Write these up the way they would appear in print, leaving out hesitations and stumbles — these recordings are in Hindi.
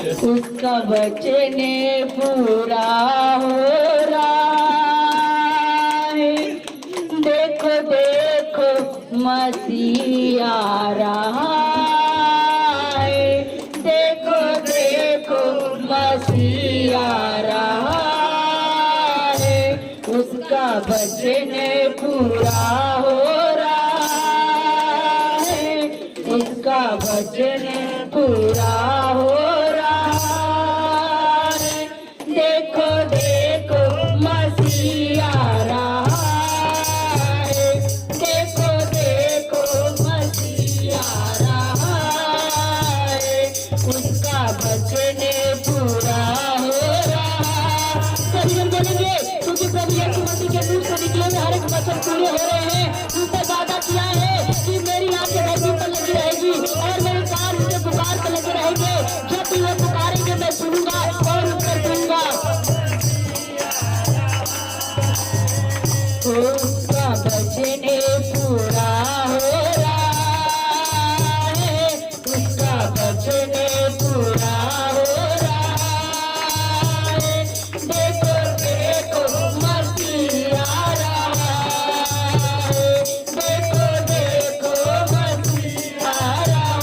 उसका वचन पूरा हो रहा है। देखो देखो मसीह आ रहा है। देखो देखो मसीह आ रहा है। उसका वचन पूरा हो रहा है। उसका वचन पूरा हो रहा है। देखो देखो मसीह आ रहा है। देखो देखो मसीह आ रहा है। उसका वचन पूरा हो रहा। सभी हम बोलेंगे क्योंकि प्रभु यीशु मसीह के मुंह से निकले हुए हर एक वचन पूरे हो रहे हैं। उसने वादा किया है कि मेरी आंखें धरती पर लगी रहेगी और मेरे कान उनके पुकार पर लगे रहेंगे। जब भी वो पुकारेंगे मैं सुनूंगा और उत्तर दूंगा। उसका वचन पूरा हो रहा है। उसका वचन पूरा हो रहा है। देखो देखो मसीह आ रहा है। देखो देखो मसीह आ रहा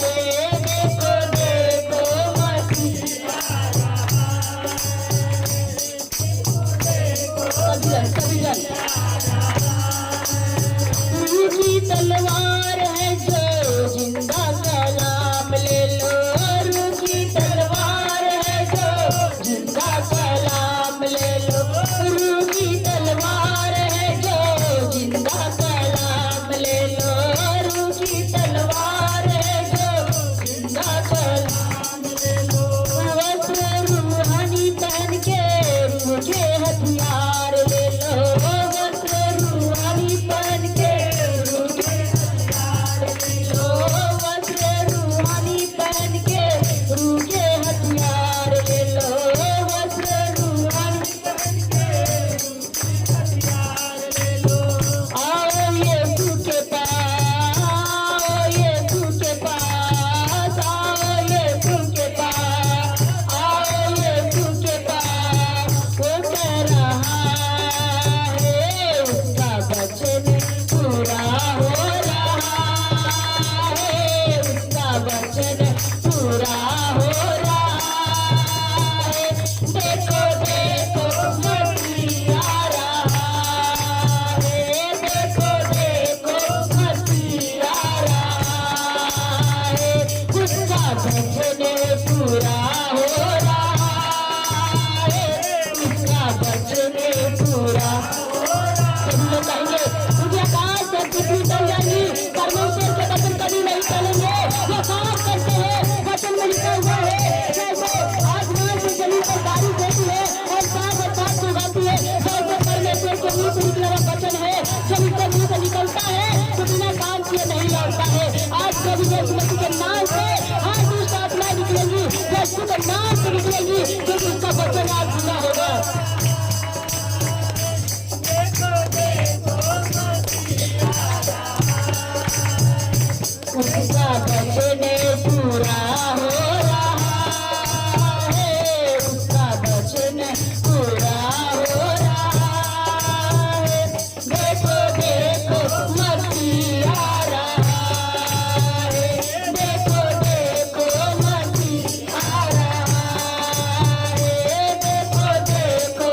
है। देखो देखो मसीह आ रहा है। सभी जन रूखी तलवार है जो जिंदा कलाम ले लो। रूखी तलवार है जो जिंदा कलाम ले लो। रूखी तलवार है जो जिंदा कलाम ले लो। रूखी तलवार है जो जिंदा कलाम ले लो। वस्त्र रूहानी पहन के रूखे हथियार ले लो। वस्त्र रूहानी पहन के रूखे हथियार ले लो। वस्त्र रूहानी पहन के रूखे हथियार ले लो। वस्त्र रूहानी पहन के रूखे हथियार ले लो। आओ यीशु के पास, आओ यीशु के पास, आओ यीशु के पास, आओ यीशु के पास। वो कह रहा है उसका वचन पूरा हो रहा है। उसका वचन पूरा हो रहा है। देखो देखो मसीह आ रहा है। देखो देखो मसीह आ रहा है। उसका वचन पूरा हो रहा है। उसका वचन पूरा हो रहा है। सभी लोग कहेंगे मुझे आकाश से पृथ्वी टल जाएगी, परमेश्वर के वचन कभी नहीं टलेंगे। ये साफ करते हैं वचन में लिखा हुआ है। जैसे आसमान से जमीन पर बारिश होती है और साफ और साफ उगाती है, वैसे परमेश्वर के मुंह से निकला हुआ वचन है जब उसके मुंह से निकलता है तो बिना काम किए नहीं लौटता है। आज प्रभु यीशु मसीह के नाम से हर दुष्ट आत्माएं निकलेंगी, यीशु के नाम से निकलेंगी क्योंकि उसका वचन आज पूरा होगा। उसका वचन पूरा हो रहा है। उसका वचन पूरा हो रहा है। देखो देखो मसीह आ रहा है। देखो देखो मसीह आ रहा है। देखो देखो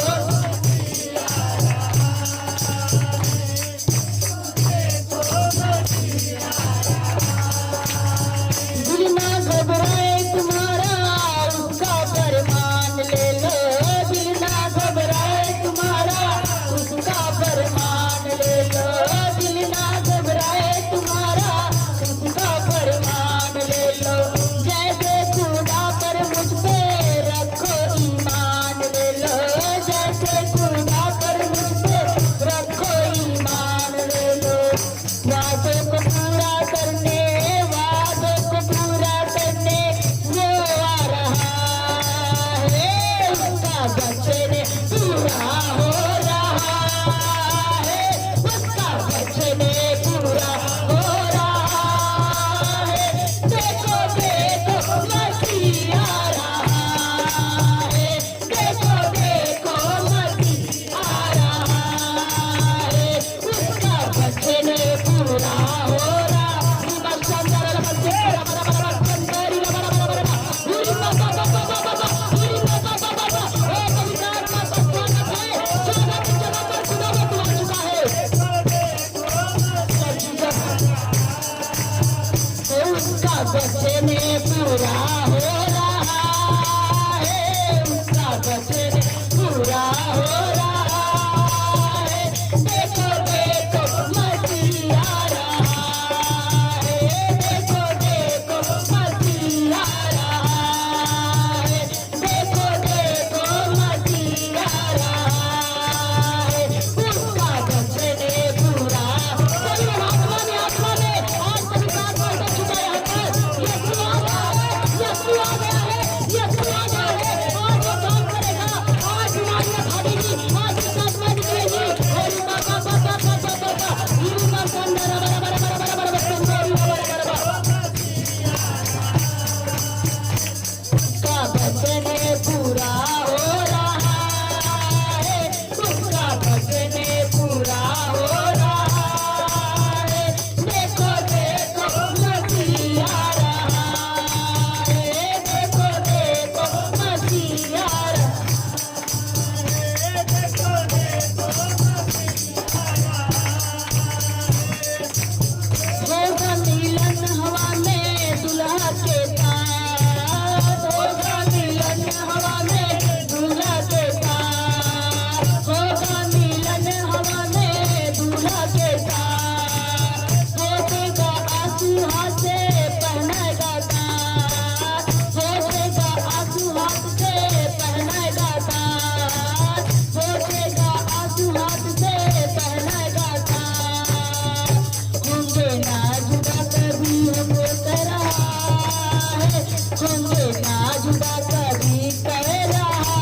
होंगे ना जुदा कभी कह रहा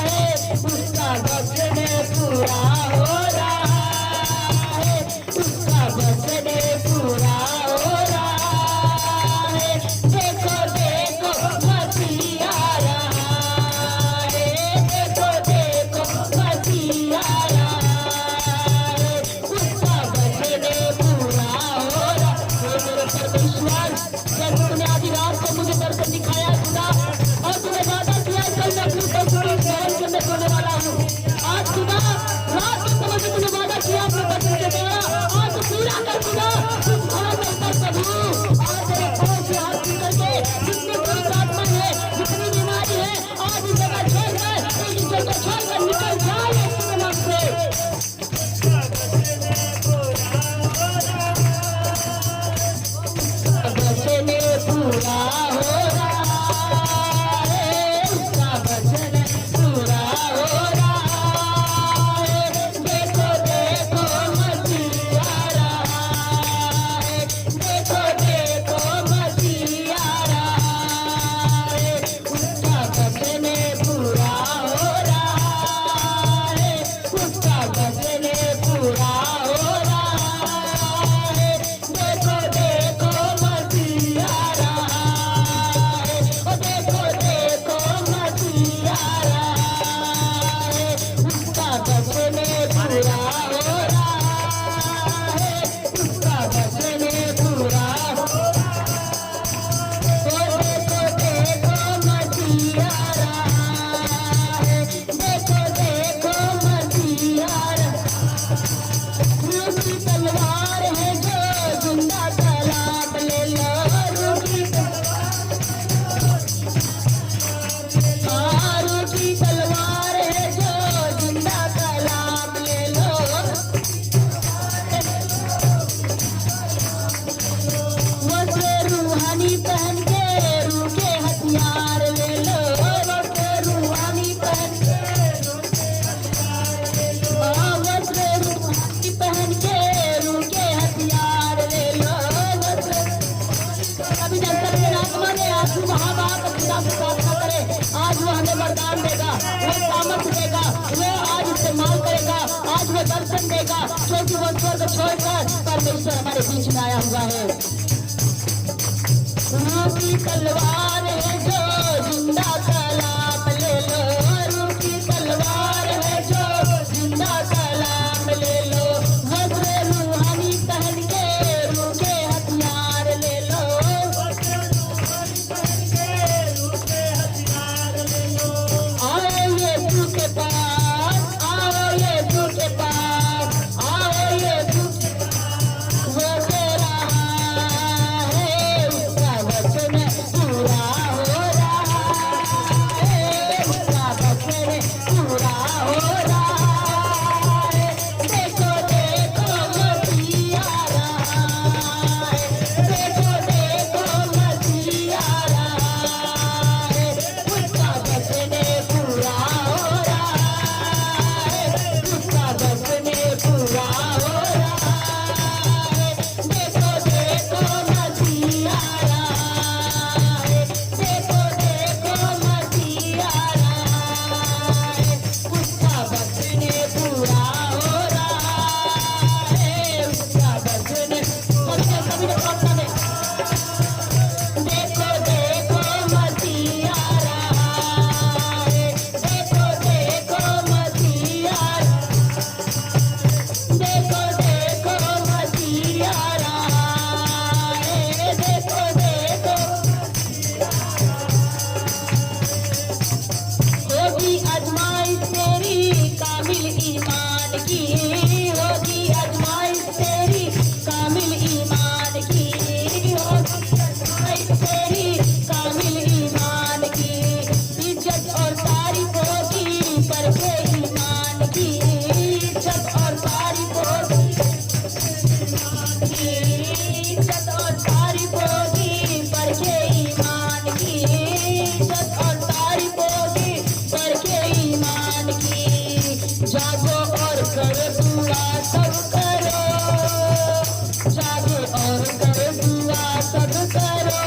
है, उसका वचन पूरा हो रहा है, उसका वचन पूरा हो रहा है। देखो देखो मसीह आ रहा है, देखो देखो मसीह आ रहा है, उसका वचन पूरा हो रहा है। मेरे परमेश्वर, जैसे तूने आधी रात को मुझे दर्शन दिखाया खुदा, और तूने वादा किया कल मैं अपनी बच्चों के शहर के अंदर सोने वाला हूँ। आज खुदा रात को समझ में तूने वादा किया अपने बच्चों के द्वारा, आज पूरा कर खुदा। तुम भरोसा कर प्रभु, आज तेरे पाँव से हाथ पकड़ के जितनी कोई आत्मा है, जितनी बीमारी है, आज इस जगह छोड़कर, एक जगह छोड़कर निकल जाए यीशु के नाम से। वचन पूरा हो रहा है, उसका वचन पूरा हो रहा है। देखो देखो मसीह आ रहा है, देखो देखो मसीह आ रहा है, उसका वचन पूरा हो रहा है, उसका वचन पूरा हो रहा है। देखो देखो मसीह आ रहा है, ओ देखो देखो मसीह आ रहा है, उसका वचन पूरा हो रहा है, उसका वचन पूरा हो। ओ देखो देखो मसीह आ रहा है, देखो देखो मसीह आ रहा है। रूह की तलवार है जो जिंदा कलाम ले लो, रूह की तलवार है जो जिंदा कलाम ले लो। वस्त्र रूहानी पहन के रूह के हथियार ले लो, वस्त्र रूहानी पहन के वस्त्र रूहानी पहन के रूह के हथियार ले लो। अभी जब तक आत्मा ने आज महाबाप खुदा से प्रार्थना करे, आज वो हमें वरदान देगा, वो सामर्थ्य देगा, वो आज इस्तेमाल करेगा, आज वो दर्शन देगा, क्योंकि वो स्वर्ग छोड़कर परमेश्वर हमारे बीच में आया हुआ है। रूह की तलवार है जो जिंदा कलाम ले लो, रूह की तलवार है जो जिंदा कलाम ले लो। वस्त्र रूहानी पहन के रूह के हथियार ले लो, आओ यीशु के पास, आओ यीशु के पास, आओ यीशु वो दे रहा है, उसका वचन पूरा हो रहा है, उसका वचन पूरा हो रहा है। देखो देखो मसीह आ रहा है, देखो देखो मसीह आ रहा है, उसका वचन पूरा हो रहा है, उसका वचन पूरा हो रहा है। देखो देखो मसीह आ रहा है, देखो देखो मसीह आ रहा है, उसका वचन पूरा हो रहा है, उसका वचन। और क्या सभी लोग प्रार्थना में देखो देखो मसीह आ रहा है, देखो देखो मसीह आ देखो देखो मसीह आ रहा है, देखो देखो। होगी आजमाइश तेरी कामिल ईमान की, होगी आजमाइश तेरी कामिल ईमान की, होगी आजमाइश तेरी कामिल ईमान की। इज्जत और तारीफ होगी परखे ईमान की, इज्जत और तारीफ होगी, इज्जत और तारीफ होगी परखे ईमान की, इज्जत और तारीफ होगी परखे ईमान की। जागो और करो दुआ सब करो, जागो और करो दुआ सब करो,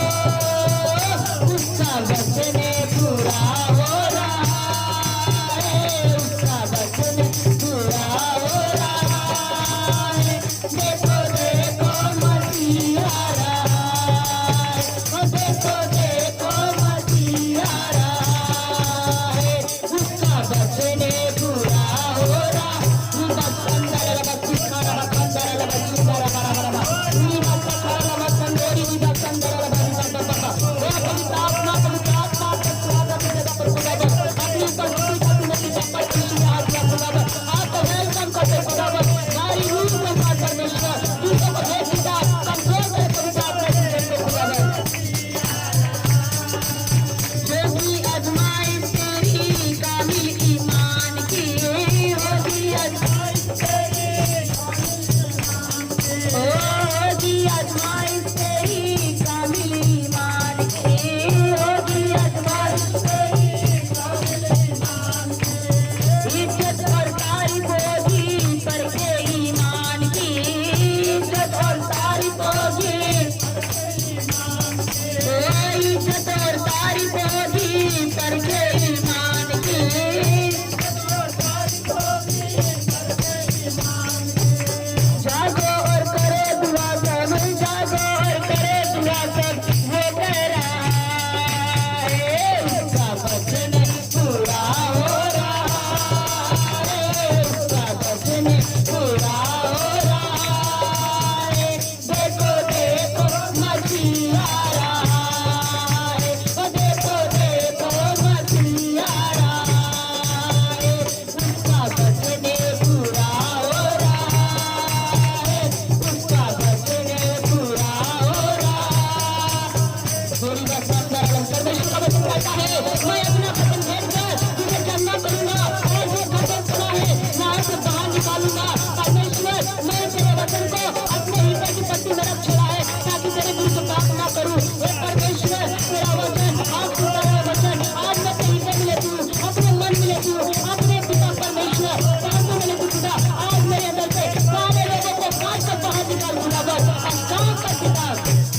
है, मैं अपना वचन भेज कर तुझे चंगा करूंगा और जो वचन सुना है नाव से बाहर निकालूंगा। परमेश्वर, मैं तेरे वचन को अपने हृदय की पट्टी में रख छोड़ा है ताकि तेरे विरुद्ध पाप ना करूं। हे परमेश्वर, तेरा वचन आज सुन रहा वचन आज मैं तेरे हृदय में लेती हूँ, अपने मन में लेती हूँ। अपने पिता परमेश्वर प्रार्थना में लेती पिता, आज मेरे अंदर से सारे लोगों को काट कर बाहर निकाल दूंगा बस और काम कर पिता।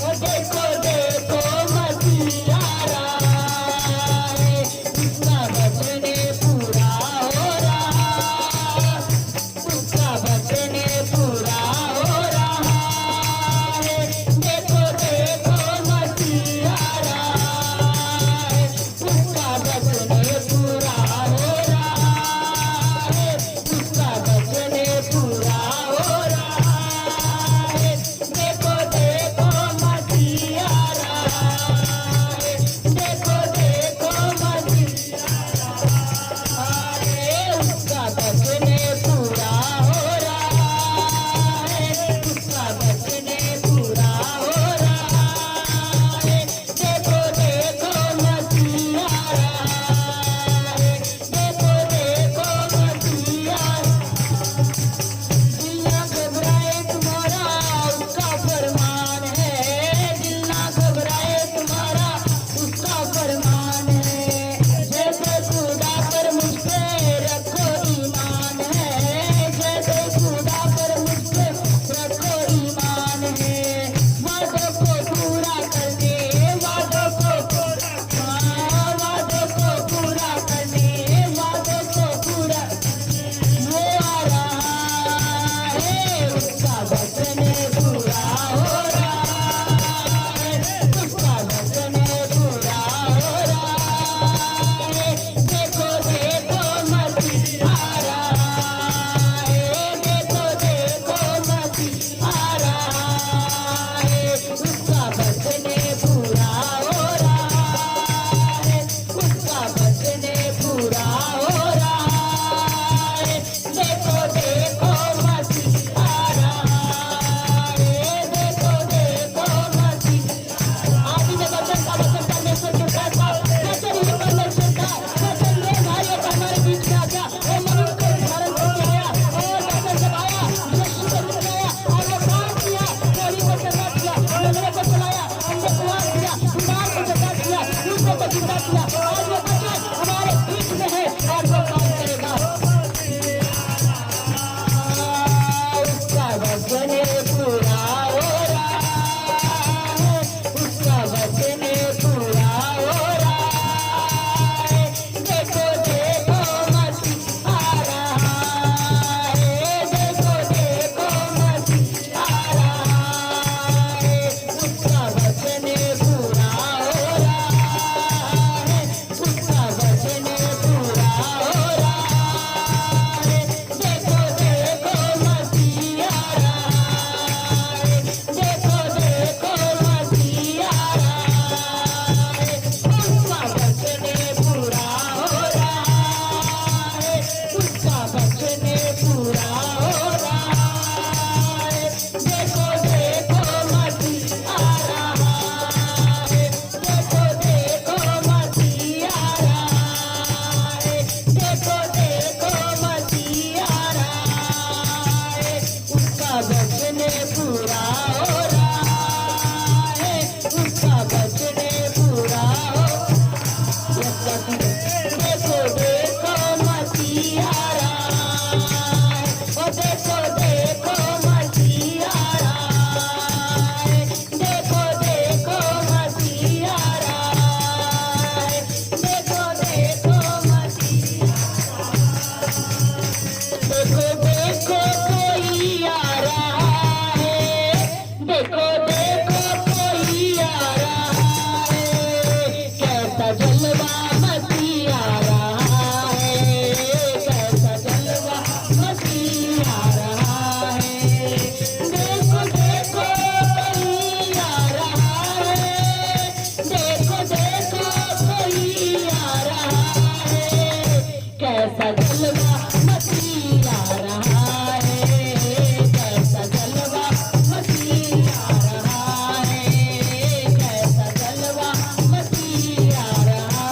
और देखो देखो मसीह आ रहा है, उसका वचन पूरा हो रहा, उसका वचन पूरा हो रहा है। देखो देखो मसीह आ रहा है, उसका वचन पूरा हो रहा है, उसका वचन पूरा हो रहा है। देखो देखो मसीह आ रहा है, देखो देखो मसीह आ रहा है, उसका वचन पूरा हो रहा है, उसका वचन पूरा हो रहा है। देखो देखो मसीह आ रहा है, देखो देखो मसीह आ रहा है। दिल ना घबराए तुम्हारा उसका फरमान है, दिल ना घबराए तुम्हारा उसका फरमान है। जैसे खुदा पर मुझ पे रखो ईमान है, जैसे खुदा पर मुझ पे रखो ईमान है। वादों को पूरा करने, वादों को वादों को पूरा करने, वादों को पूरा वो आ रहा है, उसका वचन पूरा हो रहा है, उसका वचन पूरा हो रहा है। देखो देखो मसीह आ रहा है, देखो देखो मसीह आ रहा है, उसका वचन पूरा हो रहा है, उसका वचन पूरा हो रहा है। देखो देखो मसीह आ रहा है, देखो देखो मसीह आदि में वचन का वचन परमेश्वर के साथ था, वचन ही परमेश्वर था, वचन में भाइयों का हमारे बीच में आ गया, वो मनुष्य को धारण करके आया और वचन जब आया यीशु को मिलाया और वो काम किया, चोरी को सजा किया, लंगड़े को चलाया, अंधे को आँख दिया, बीमार को सजा किया, दूसरे को जिंदा किया। आज वो वचन हमारे बीच में है और वो काम करेगा। उसका वचन पूरा हो रहा है, उसका वचन पूरा हो रहा है। देखो देखो मसीह आ रहा है, देखो देखो मसीह आ रहा है, उसका वचन पूरा हो रहा है, उसका वचन पूरा हो रहा है। देखो देखो मसीह आ रहा है, देखो देखो मसीह आ रहा है, उसका वचन पूरा हो रहा है, उसका वचन पूरा हो रहा है। देखो देखो मसीह आ रहा है, देखो देखो मसीह आ रहा है, देखो देखो मसीह आ रहा है, उसका वचन पूरा हो रहा है, उसका वचन पूरा हो। देखो देखो मसीह आ रहा है, ओ देखो देखो मसीह आ रहा है, देखो देखो मसीह आ रहा है, देखो देखो मसीह। देखो देखो कोई आ रहा है, देखो देखो कोई आ रहा है, कैसा जलवा मसीह आ रहा है, कैसा जलवा मसीह आ रहा है। देखो देखो कोई आ रहा है, देखो देखो कोई आ रहा है, कैसा जलवा मसीह आ रहा है, कैसा जलवा मसीह आ रहा है, कैसा जलवा मसीह आ रहा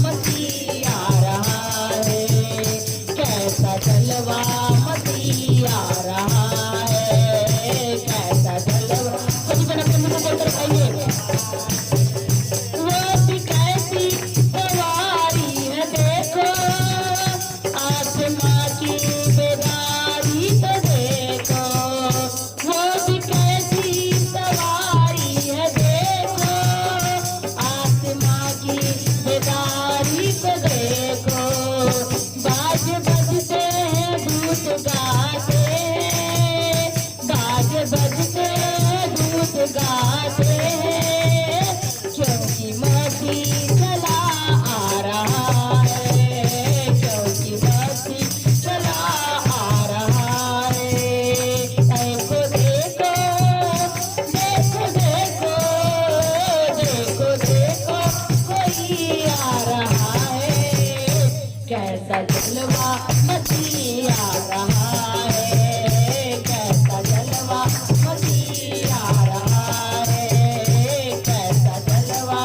मसीह आ रहा है, कैसा जलवा मसीह आ रहा है, कैसा जलवा। सभी जन अपने मुंह को बोलकर कहिए, वो भी कैसी सवारी है देखो, आत्मा की बेदारी तो देखो, वो भी कैसी सवारी है देखो, आत्मा की बेदारी तो देखो। बाज बजते हैं दूत गाते हैं, बाज बजते हैं दूत गाते हैं, क्योंकि मसीह चला आ रहा है, क्योंकि मसीह चला आ रहा है। देखो देखो देखो देखो देखो देखो कोई आ रहा है, कैसा जलवा मसीह आ रहा है, कैसा जलवा मसीह आ रहा है, कैसा जलवा।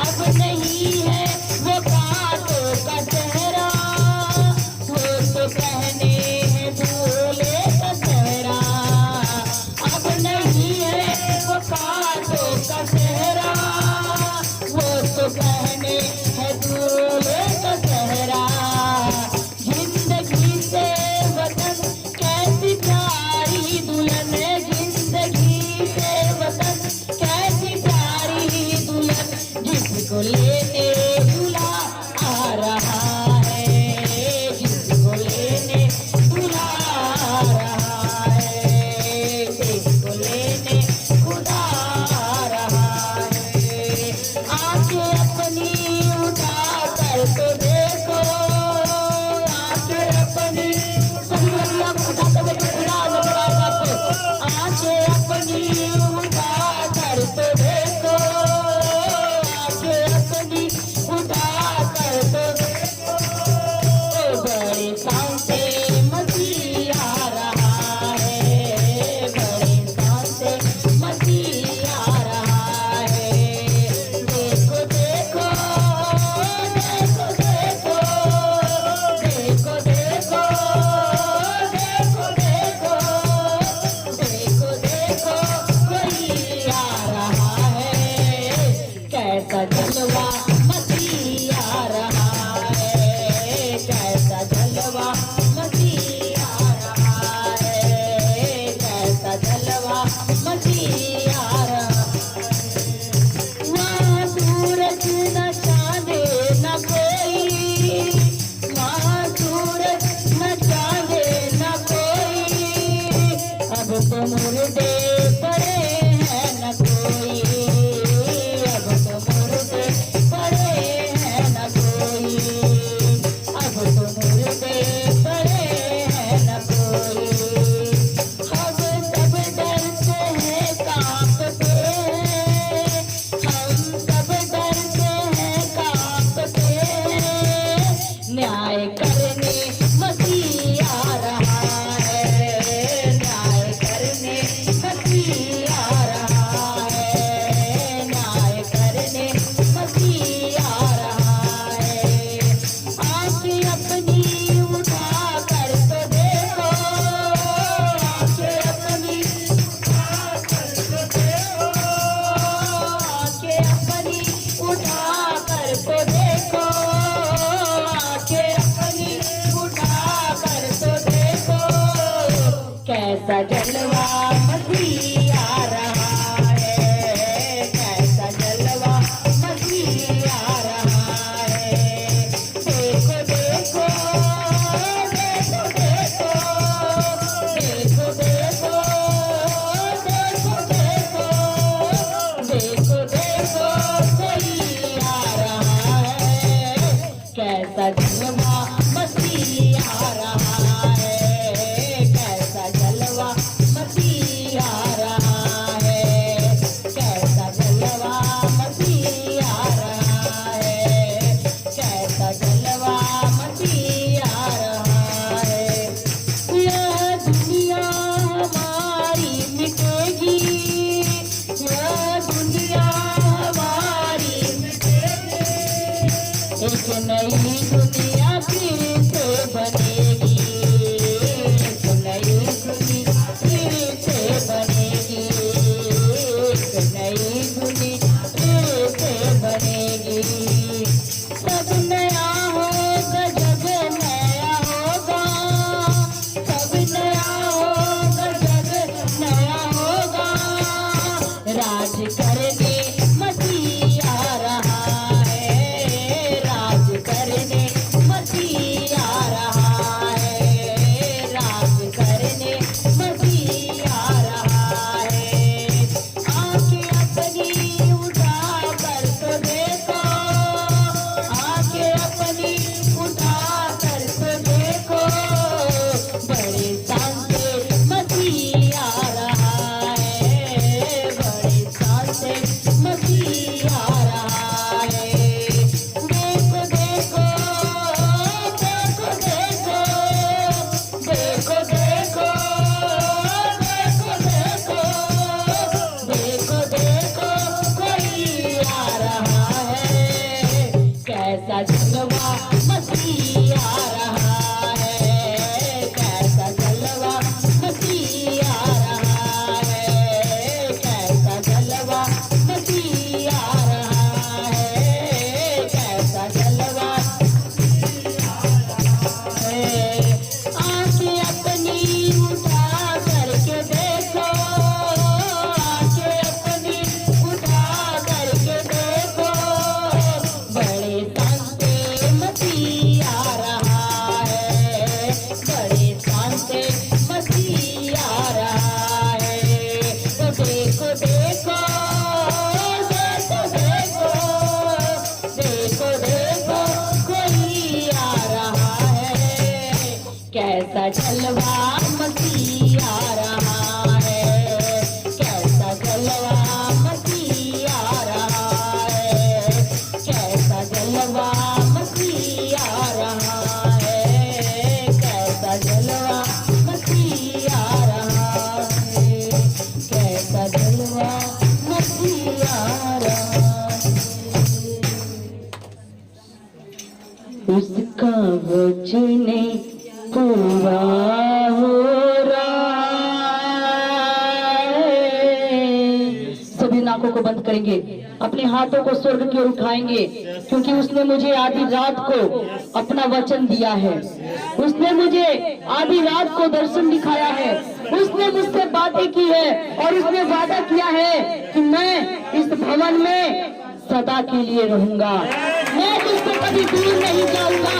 अब नहीं है वो कांटों का चेहरा, वो तो पहने हैं दूल्हे का सेहरा। अब नहीं है वो कांटों का चेहरा, वो तो पहने हैं दूल्हे का सेहरा। जिंदगी से वतन कैसी प्यारी दुल्हन है, जिंदगी से वतन कैसी प्यारी दुल्हन, जिसको लेने दूल्हा आ रहा है, जिसको लेने दूल्हा आ रहा है, जिसको लेने खुदा आ रहा है। आंखें अपनी उठा कर तो देखो, आंखें अपनी सभी अल्लाह को उठाते हुए खुदा नजर आएगा आपको। आंखें अपनी उठा कर तो देखो, आंखें अपनी एक नई दुनिया फिर से बनेगी, एक नई दुनिया फिर से बनेगी, एक नई दुनिया फिर से बनेगी। सब नया होगा, जग नया होगा, सब नया होगा, जग नया होगा। राज करने मसीह आ रहा है, राज करने मसीह आ रहा है, राज करने मसीह आ रहा है। आंखें अपनी उठा कर तो देखो, आंखें अपनी उठा कर तो देखो, बड़े शान से मसीह आ रहा है, बड़े शान से मसीह आ रहा है। देखो देखो देखो देखो देखो देखो देखो देखो देखो कोई आ रहा है, कैसा जलवा मसीह आ रहा है, कैसा जलवा मसीह आ रहा है, कैसा जलवा मसीह आ रहा है, कैसा जलवा है। आंखें अपनी उठा करके देखो, आंखें अपनी उठा करके देखो, बड़े शान से मसीह आ रहा है, बड़े शान से मसीह आ रहा है। तो देखो देखो देखो देखो देखो देखो कोई आ रहा है, कैसा जलवा मसीह आ रहा है, कैसा जलवा मसीह आ रहा है, कैसा जलवा मसीह आ रहा है, कैसा जलवा मसीह आ रहा है, कैसा जलवा मसीह आ रहा है। उसका वचन पूरा हो रहा है। सभी नाकों को बंद करेंगे, अपने हाथों को स्वर्ग की ओर उठाएंगे, क्योंकि उसने मुझे आधी रात को अपना वचन दिया है, उसने मुझे आधी रात को दर्शन दिखाया है, उसने मुझसे बातें की है और उसने वादा किया है कि मैं इस भवन में सदा के लिए रहूंगा, मैं तुझको कभी दूर नहीं जाऊंगा,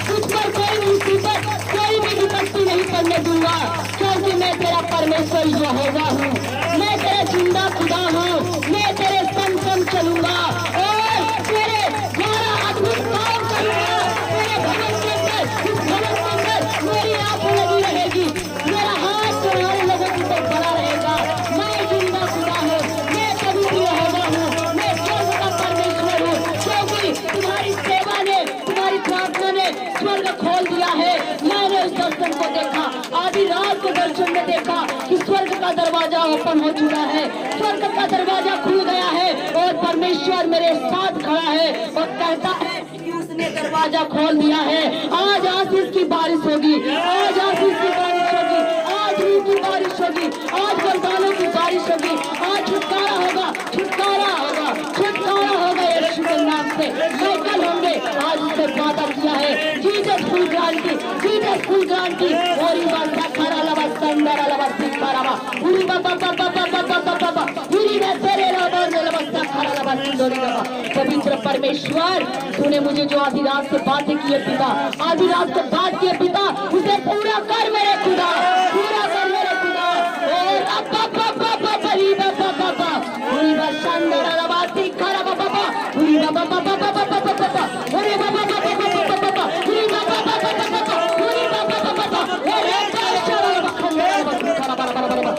तुझ पर कोई मुसीबत कोई भी विपत्ति नहीं करने दूंगा, क्योंकि मैं तेरा परमेश्वर यहोवा हूँ, मैं तेरा जिंदा खुदा हूँ, मैं तेरे संग संग चलूंगा और तेरे द्वारा अद्भुत काम करूंगा। तेरे भवन के अंदर, इस भवन के अंदर मेरी आंख लगी रहेगी, मेरा हाथ तुम्हारे लोगों की तरफ बना रहेगा। मैं जिंदा खुदा हूँ, मैं कभी भी यहोवा हूँ, मैं स्वर्ग का परमेश्वर हूँ, क्योंकि तुम्हारी सेवा ने, तुम्हारी प्रार्थना ने स्वर्ग खोल दिया है। मैंने उस दर्शन को देखा, आधी रात को दर्शन में देखा कि स्वर्ग का दरवाजा ओपन हो चुका है, स्वर्ग का दरवाजा खुल गया है और परमेश्वर मेरे साथ खड़ा है और कहता है कि उसने दरवाजा खोल दिया है। आज आशीष की बारिश होगी, आज आशीष की बारिश होगी, आज रूह की बारिश होगी, आज वरदानों की बारिश होगी, आज छुटकारा होगा, छुटकारा होगा, छुटकारा होगा यीशु के नाम से। साइकिल होंगे, आज उससे वादा किया है। Jesus full guarantee, Jesus full guarantee. और ये बात खरा लवा संदरा लवा सिकारावा उरी बाबा बाबा बाबा बाबा बाबा उरी में तेरे लवा लवा खरा लवा सिंदोरी लवा। पवित्र परमेश्वर, तूने मुझे जो आधी रात से बातें की है पिता, आधी रात को बात की है पिता, उसे पूरा कर मेरे खुदा, पूरा कर मेरे खुदा। और अब्बा बाबा बाबा उरी बाबा बाबा उरी बा संदरा लवा सिकारा बाबा बाबा उरी बाबा बाबा बाबा बाबा बाबा उरी बाबा बाबा बाबा बाबा उरी बाबा बाबा बाबा उरी बाबा बाबा बाबा अरे चलो खंडा बाबा बाबा बाबा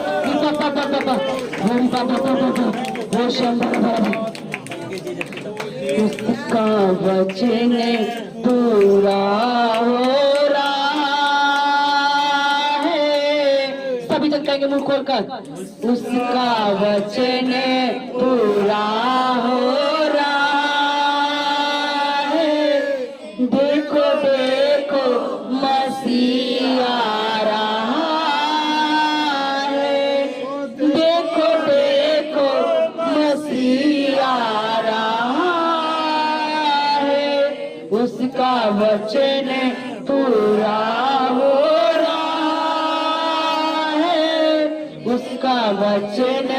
बाबा बाबा उरी बाबा बाबा बाबा वो शंकर बाबा। उसका वचन पूरा हो रहा है। सभी जन कहेंगे मुंह खोलकर, उसका वचन पूरा हो रहा है। उसका वचन पूरा हो रहा है, उसका वचन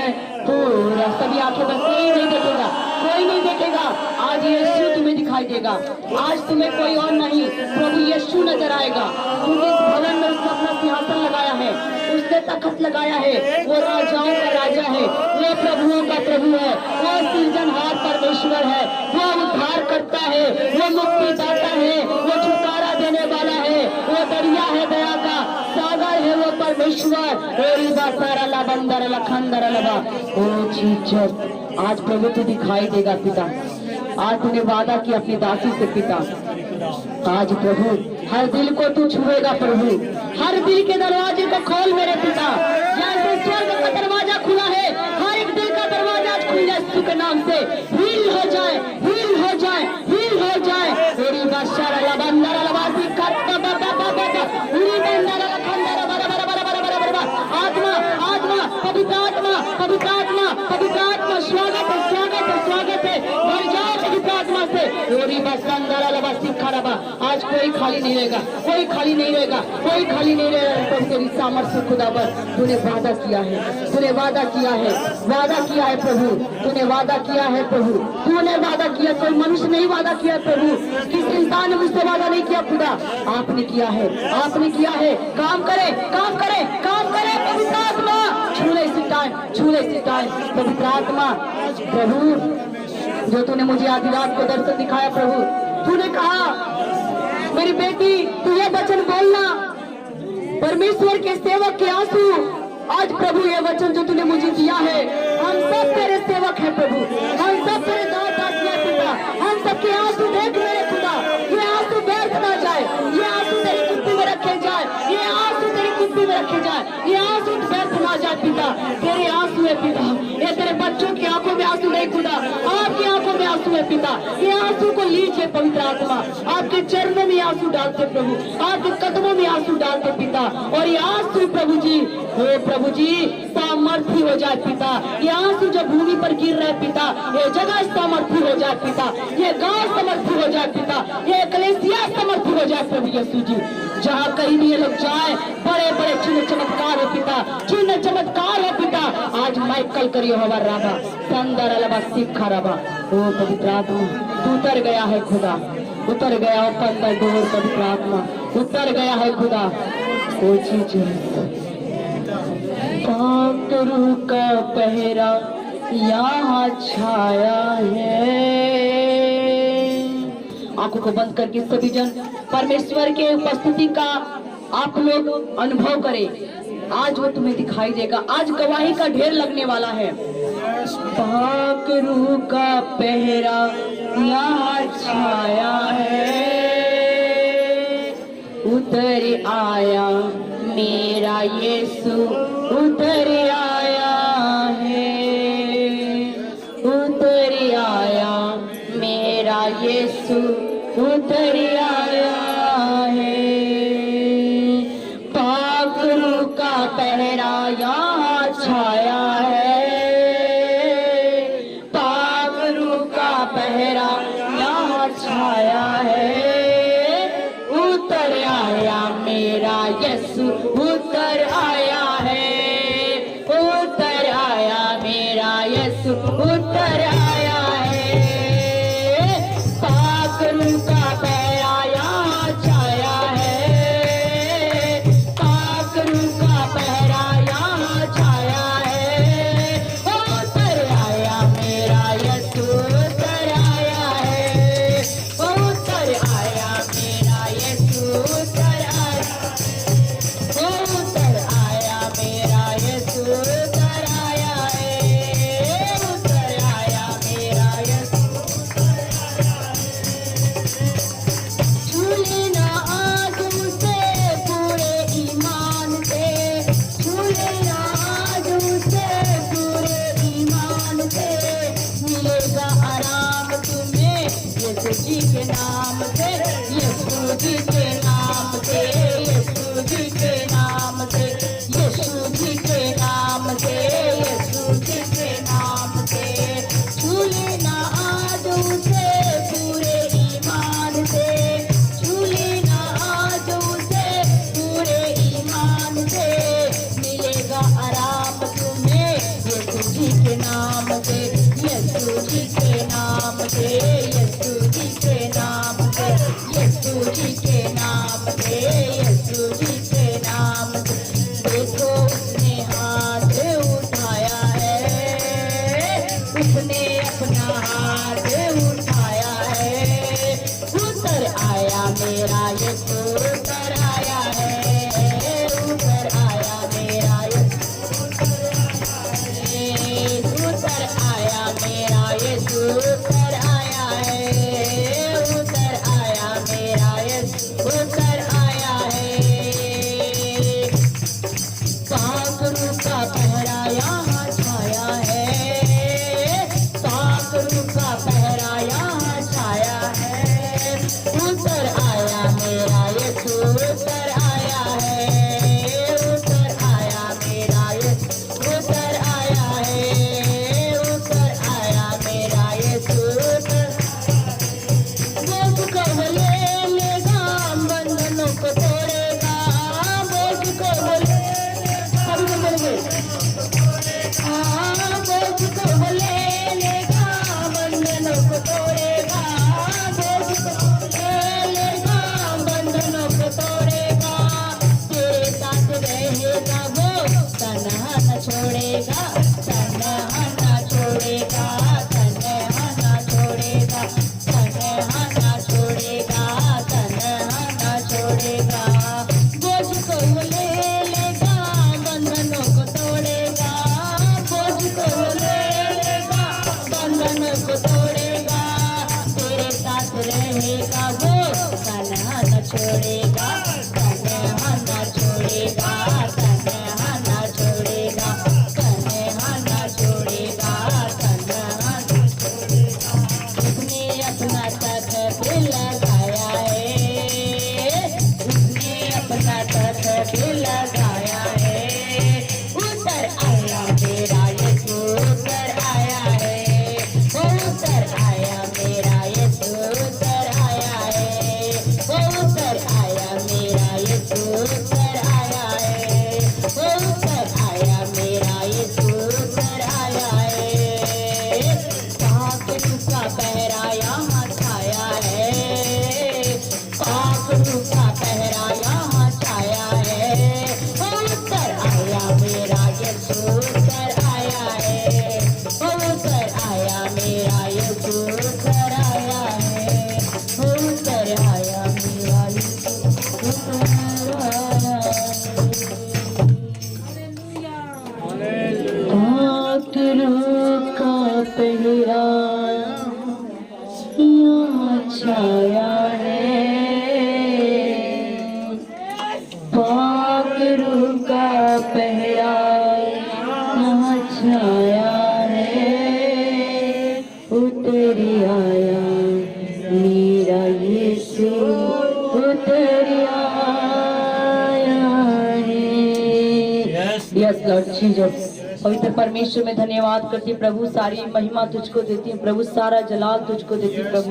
पूरा। सभी आंखें बंद, कोई नहीं देखेगा, कोई नहीं देखेगा। आज यीशु तुम्हें दिखाई देगा, आज तुम्हें कोई और नहीं, प्रभु यीशु नजर आएगा। क्योंकि इस भवन में उसने अपना सिंहासन लगाया है, उसने तखत लगाया है। वो राजाओं का राजा है, वो प्रभुओं का प्रभु है, वो सृजनहार परमेश्वर है, वो उद्धार करता है, वो मुक्तिदाता है, वो छुटकारा देने वाला है, वो दरिया है, दया का सागर है वो परमेश्वर। ओ जीसस, आज प्रभु तू दिखाई देगा पिता। आज तूने वादा किया अपनी दासी से पिता। आज प्रभु हर दिल को तू छुएगा प्रभु, हर दिल के दरवाजे को खोल मेरे पिता। जैसे स्वर्ग का दरवाजा खुला है, हर एक दिल का दरवाजा आज खुल जाए यीशु के नाम से। हील हो जाए, हील हो जाए, हील हो जाए। तेरी बशरा लबंदर लबासी खत्ता बाबा बाबा उरी बंदर लखंदर बरा बरा बरा बरा बरा बरा। आत्मा आत्मा पवित्र आत्मा पवित्र आत्मा पवित्र आत्मा, स्वागत है स्वागत है स्वागत है। भर जाओ पवित्र आत्मा से। उरी बसंदर लबासी खराबा। आज कोई खाली नहीं रहेगा, कोई खाली नहीं रहेगा, कोई खाली नहीं रहेगा। प्रभु तेरी सामर्थ्य खुदावर, तूने वादा किया है, तूने वादा किया है, वादा किया है प्रभु, तूने वादा किया है प्रभु, तूने वादा किया। कोई मनुष्य नहीं वादा किया प्रभु, किसी इंसान ने मुझसे वादा नहीं किया खुदा, आपने किया है, आपने किया है। काम करे काम करे काम करे पवित्र आत्मा, छूले इसी टाइम, छूले इसी टाइम पवित्र आत्मा। प्रभु जो तूने मुझे आधी रात को दर्शन दिखाया प्रभु, तूने कहा मेरी बेटी तू ये वचन बोलना, परमेश्वर के सेवक के आंसू। आज प्रभु ये वचन जो तूने मुझे दिया है, हम सब तेरे सेवक हैं प्रभु, हम सब तेरे दास हैं पिता। हम सबके आंसू देख मेरे खुदा, ये आंसू व्यर्थ ना जाए, ये आंसू तेरी कुप्पी में रखे जाए, ये आंसू तेरी कुप्पी में रखे जाए, ये आंसू व्यर्थ ना जाए पिता। तेरे आंसू है पिता, ये तेरे बच्चों की आंखों में आंसू नहीं खुदा, आपकी आंखों में आंसू है पिता। ये आंसू को लीजिए पवित्र आत्मा, आपके चरणों में आंसू डालते प्रभु, आपके कदमों में आंसू डालते पिता। और ये आंसू प्रभु जी, हे प्रभु जी सामर्थी हो जाए पिता। ये आंसू जो भूमि पर गिर रहे पिता, ये जगह सामर्थी हो जाए पिता, ये गांव समर्थी हो जाए पिता, ये कलीसिया समर्थी हो जाए प्रभु यीशु जी। जहाँ कहीं भी ये लोग जाए, बड़े बड़े चिन्ह चमत्कार हो पिता, चिन्ह चमत्कार हो पिता। आज माइकल करियो हवा राबा संदर अलबा सिखा रबा। ओ पवित्र आत्मा तू उतर गया है खुदा, उतर गया हो पंदर डोर पवित्र आत्मा, उतर गया है खुदा। ओ चीज पाकरू का पहरा यहाँ छाया है। आंखों को बंद करके सभी जन परमेश्वर के उपस्थिति का आप लोग अनुभव करें। आज वो तुम्हें दिखाई देगा, आज गवाही का ढेर लगने वाला है। पाकरू का पहरा यहाँ छाया है, उतर आया मेरा यीशु, उतर आया है, उतर आया मेरा यीशु, उतर आया है। पाकरू का पहरा यहाँ छाया है, पाकरू का पहरा यहाँ छाया है, उतर आया मेरा यीशु, उतर आया है, उतर आया मेरा यीशु, उतर आया है। पाकरू का पहरा यहाँ छाया है, पाकरू का पहरा यहाँ छाया है, उतर आया मेरा यीशु, उतर आया है, उतर आया मेरा यीशु, उतर आया, उतर आया मेरा यीशु, उतर आया है, उतर आया मेरा यीशु। छूले ना आज उसे पूरे ईमान से, छूले ना आज उसे पूरे ईमान से, मिलेगा आराम तुम्हें यीशु जी के नाम से, यीशु जी के नाम से, यीशु जी के नाम से, यीशु जी के नाम से, यीशु जी के नाम से। छूले ना आज उसे पूरे ईमान से, हाथ उठाया है। उतर आया मेरा यीशु, उतर आया है, उतर आया मेरा यीशु, उतर आया मेरा यीशु, उतर आया है, उतर आया मेरा यीशु, उतर आया है। पाखरू का पहरा यहाँ छाया है, पाखरू का पहरा यहाँ छाया है। उतर आया मेरा यीशु, उतर आया है, उतर आया मेरा यीशु, उतर आया है, उतर आया मेरा यीशु, उतर। बोझ को वो ले लेगा, बंधनों को तोड़ेगा, बोझ को वो ले बोझ को वो ले लेगा, बंधनों को तोड़ेगा, बोझ को ले लेगा, बंधनों को तोड़ेगा। तेरे साथ रहेगा वो, तन्हा न छोड़ेगा, तन्हा न छोड़ेगा, तन्हा न छोड़ेगा, तन्हा न छोड़ेगा, तन्हा न छोड़ेगा। बोझ को वो ले लेगा, बंधनों को तोड़ेगा, बोझ को वो ले लेगा, बंधनों को तोड़ेगा। तेरे साथ रहेगा वो, तन्हा न छोड़ेगा, तन्हा न छोड़ेगा, तन्हा न छोड़ेगा, तन्हा न छोड़ेगा, तन्हा न छोड़ेगा। उसने अपना तख्त पे लगाया है, उसने अपना तख्त पे लगाया है। उतर आया मेरा यीशु, उतर आया है, वो उतर आया मेरा यीशु, उतर आया है, वो उतर आया मेरा यीशु, उतर आया है, वो उतर आया मेरा यीशु, उतर आया है। पाखरू का पहरा यहाँ छाया है, पाखरू का पहरा यहाँ छाया है। वो उतर आया मेरा यीशु, उतर आया है, वो उतर आया मेरा यीशु, उतर आया है, वो उतर आया मेरा यीशु, उतर आया है। पाखरू का पहरा यहाँ छाया है, पाखरू का पहरा यहाँ छाया है। उतर आया मेरा यीशु, उतर आया है। Yes Lord Jesus. पवित्र परमेश्वर में धन्यवाद करती हूँ प्रभु, सारी महिमा तुझको देती हूँ प्रभु, सारा जलाल तुझको देती हूँ प्रभु।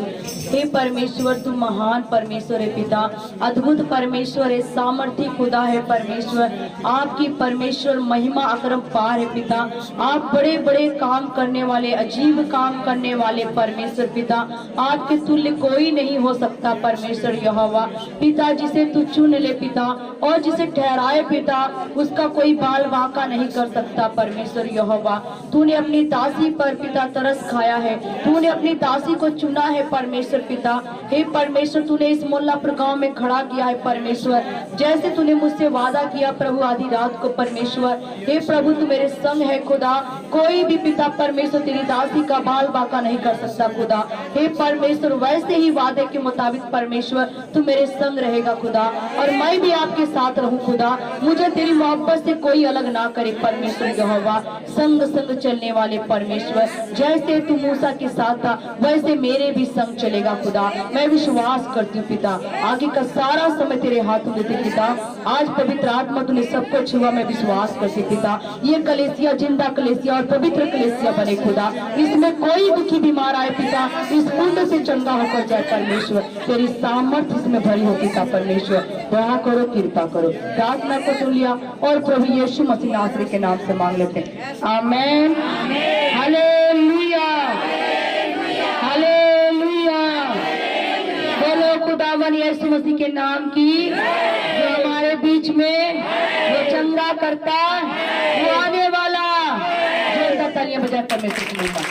हे परमेश्वर, तू महान परमेश्वर है पिता, अद्भुत परमेश्वर है, सामर्थी खुदा है परमेश्वर। आपकी परमेश्वर महिमा अपरंपार है पिता। आप बड़े बड़े काम करने वाले, अजीब काम करने वाले परमेश्वर पिता। आपके तुल्य कोई नहीं हो सकता परमेश्वर यहोवा पिता। जिसे तू चुन ले पिता और जिसे ठहराए पिता, उसका कोई बाल बांका नहीं कर सकता परमेश्वर यहोवा। तूने अपनी दासी पर पिता तरस खाया है, तूने अपनी दासी को चुना है परमेश्वर पिता। हे परमेश्वर, तूने इस मोल्लापुर गांव में खड़ा किया है परमेश्वर, जैसे तूने मुझसे वादा किया प्रभु आधी रात को परमेश्वर। हे प्रभु, तू मेरे संग है खुदा, कोई भी पिता परमेश्वर तेरी दासी का बाल बांका नहीं कर सकता खुदा। हे परमेश्वर, वैसे ही वादे के मुताबिक परमेश्वर तू मेरे संग रहेगा खुदा, और मैं भी आपके साथ रहूं खुदा। मुझे तेरी मोहब्बत से कोई अलग ना करे परमेश्वर यहोवा। संग संग चलने वाले परमेश्वर, जैसे तू मूसा के साथ था वैसे मेरे भी संग चलेगा खुदा। मैं विश्वास करती हूँ पिता, आगे का सारा समय तेरे हाथों में दे पिता। आज पवित्र आत्मा तूने सबको छुआ, मैं विश्वास करती पिता। ये कलेसिया जिंदा कलेसिया और पवित्र कलेसिया बने खुदा। इसमें कोई दुखी बीमार आए पिता, इस कुंड से चंगा होकर जाए परमेश्वर। तेरी सामर्थ्य इसमें भरी हो पिता परमेश्वर। दया करो, कृपा करो। प्रार्थना को सुन लिया और प्रभु यीशु मसीह नासरी के नाम से मांग लेते हैं, आमेन। Hallelujah, hallelujah. बोलो खुदावन यीशु मसीह के नाम की, जो हमारे बीच में वो चंगा करता, वो आने वाला, जो तालियां बजाए परमेश्वर की महिमा।